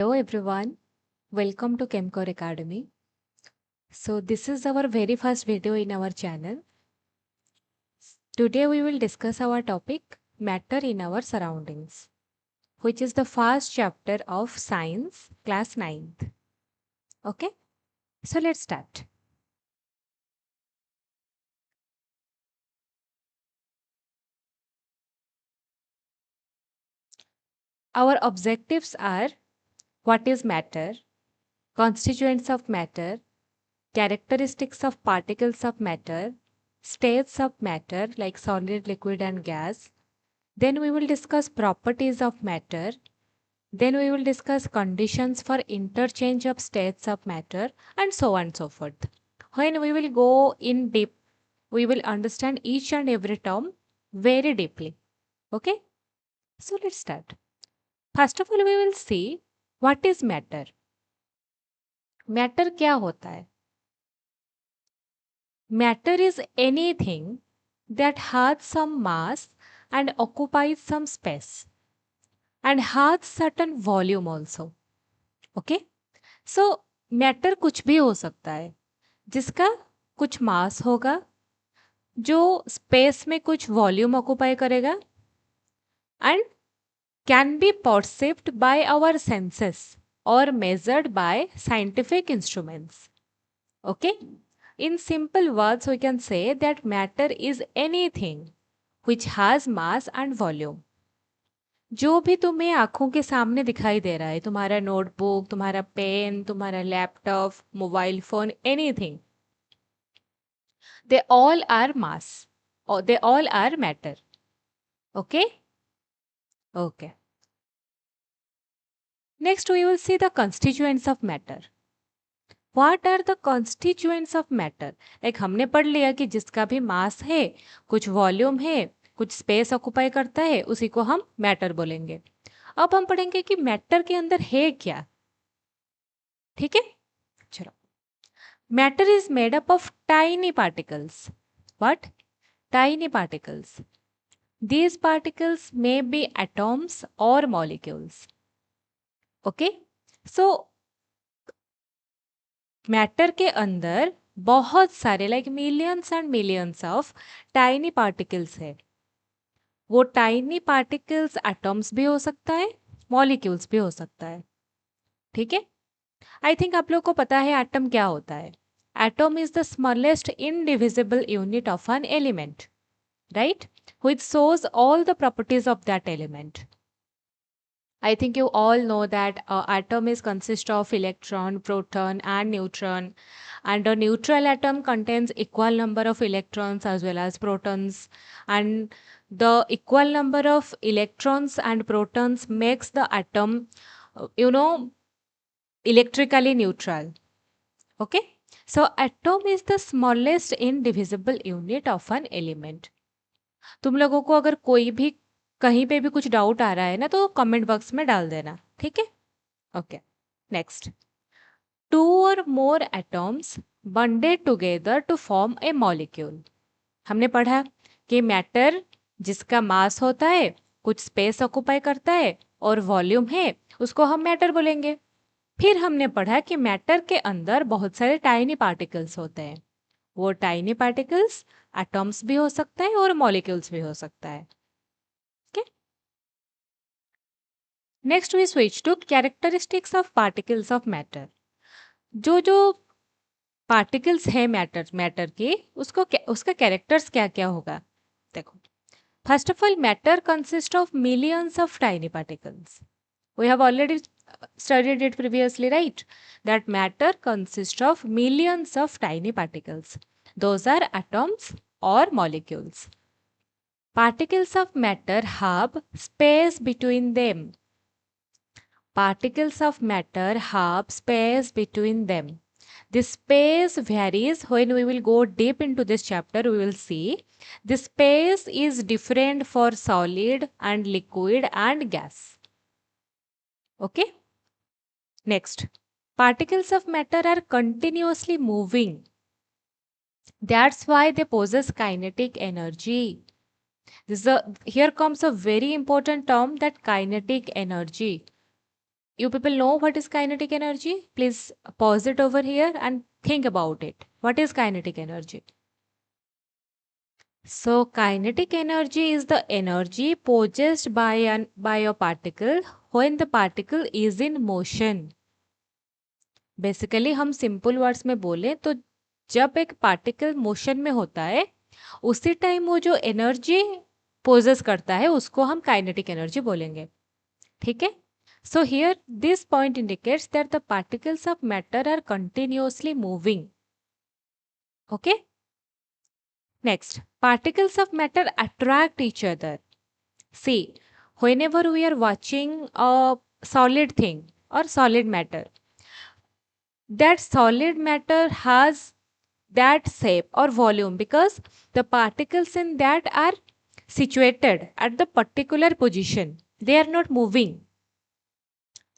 Hello everyone, welcome to Chemcore Academy. So this is our very first video in our channel. Today we will discuss our topic matter in our surroundings, which is the first chapter of science class 9th. Okay, so let's start. Our objectives are what is matter, constituents of matter, characteristics of particles of matter, states of matter like solid, liquid and gas. Then we will discuss properties of matter. Then we will discuss conditions for interchange of states of matter and so on and so forth. When we will go in deep, we will understand each and every term very deeply. Okay? So let's start. First of all, we will see what is matter. Matter क्या होता है? Matter is anything that has some mass and occupies some space and has certain volume also. Okay? So matter कुछ भी हो सकता है जिसका कुछ मास होगा जो स्पेस में कुछ वॉल्यूम ऑक्युपाई करेगा and can be perceived by our senses और measured by scientific instruments okay in simple words we can say that matter is anything which has mass and volume जो भी तुम्हें आंखों के सामने दिखाई दे रहा है तुम्हारा नोटबुक तुम्हारा पेन तुम्हारा laptop mobile phone anything they all are mass or they all are matter. Okay? Okay. Next we will see the constituents of matter. What are the constituents of matter? Like हमने पढ़ लिया कि जिसका भी मास है कुछ volume है कुछ स्पेस ऑक्युपाई करता है उसी को हम मैटर बोलेंगे. अब हम पढ़ेंगे कि मैटर के अंदर है क्या. ठीक है, चलो. Matter is made up of tiny particles. What? Tiny particles. These particles may be atoms or molecules. Okay? So, matter के अंदर बहुत सारे like millions and millions of tiny particles है. वो टाइनी पार्टिकल्स एटम्स भी हो सकता है मॉलिक्यूल्स भी हो सकता है. ठीक है, आई थिंक आप लोग को पता है एटम क्या होता है. Atom is the smallest indivisible unit of an element, right, which shows all the properties of that element. I think you all know that atom is consist of electron, proton and neutron, and a neutral atom contains equal number of electrons as well as protons, and the equal number of electrons and protons makes the atom electrically neutral. Okay, so atom is the smallest indivisible unit of an element. तुम लोगों को अगर कोई भी कहीं पे भी कुछ डाउट आ रहा है ना तो कमेंट बॉक्स में डाल देना. ठीक है, okay. Next, two or more atoms bonded together to form a molecule. हमने पढ़ा कि मैटर जिसका मास होता है कुछ स्पेस ऑक्युपाई करता है और वॉल्यूम है उसको हम मैटर बोलेंगे. फिर हमने पढ़ा कि मैटर के अंदर बहुत सारे टाइनी पार्टिकल्स होते हैं. वो टाइनी पार्टिकल्स एटम्स भी हो सकता है और मॉलिक्यूल्स भी हो सकता है. Next we switch to characteristics of particles of matter. जो पार्टिकल्स है मैटर के उसका कैरेक्टर्स क्या क्या होगा. देखो, first of all matter consist of millions of tiny particles. We have already studied it previously, right, that matter consists of millions of tiny particles. Those are atoms or molecules. Particles of matter have space between them. Particles of matter have space between them. This space varies. When we will go deep into this chapter, we will see the space is different for solid and liquid and gas. Okay? Next, particles of matter are continuously moving. That's why they possess kinetic energy. Here comes a very important term, that kinetic energy. You people know what is kinetic energy? Please pause it over here and think about it. What is kinetic energy? So kinetic energy is the energy possessed by a particle when the particle is in motion. Basically हम simple words में बोले तो जब एक particle motion में होता है उसी टाइम वो जो एनर्जी पोजेस करता है उसको हम काइनेटिक एनर्जी बोलेंगे. ठीक है. So here this point indicates that the particles of matter are continuously moving. Okay. Next, particles of matter attract each other. See, whenever we are watching a solid thing or solid matter, that solid matter has that shape or volume because the particles in that are situated at the particular position. They are not moving.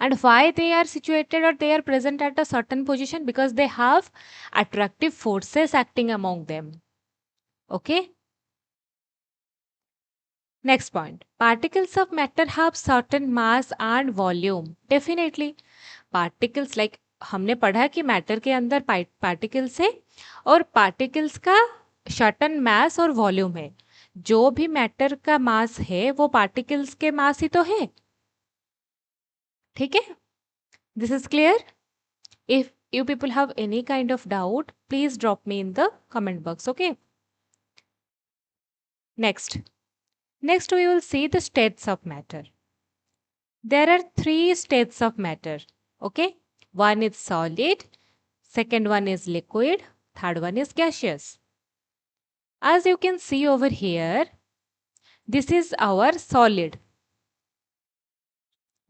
And why they are situated or they are present at a certain position? Because they have attractive forces acting among them. Okay. Next point. Particles of matter have certain mass and volume. Definitely. Particles like हमने पढ़ा कि matter के अंदर particles है और particles का certain मास और volume है. जो भी मैटर का मास है वो पार्टिकल्स के मास ही तो है. ठीक है. This is clear. If you people have any kind of doubt please drop me in the comment box. Okay. Next we will see the states of matter. There are 3 states of matter. Okay. One is solid, second one is liquid, third one is gaseous. As you can see over here, this is our solid.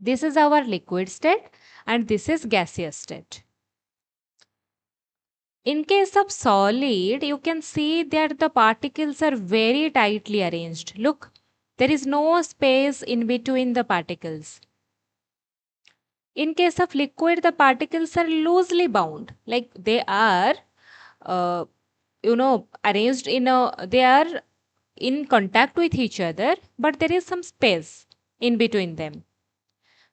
This is our liquid state and this is gaseous state. In case of solid, you can see that the particles are very tightly arranged. Look, there is no space in between the particles. In case of liquid, the particles are loosely bound, like they are, arranged they are in contact with each other, but there is some space in between them.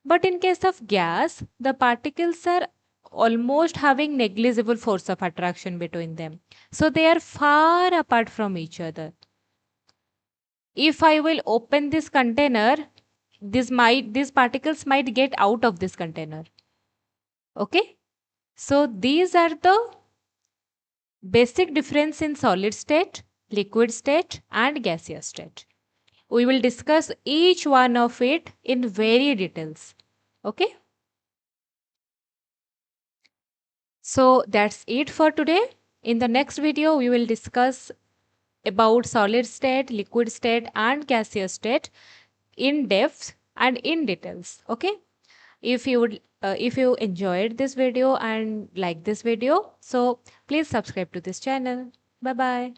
But in case of gas, the particles are almost having negligible force of attraction between them. So they are far apart from each other. If I will open this container, these particles might get out of this container. Okay. So these are the basic difference in solid state, liquid state and gaseous state. We will discuss each one of it in very details. Okay. So that's it for today. In the next video, we will discuss about solid state, liquid state and gaseous state in depth and in details. Okay. If you enjoyed this video and like this video, so please subscribe to this channel. Bye bye.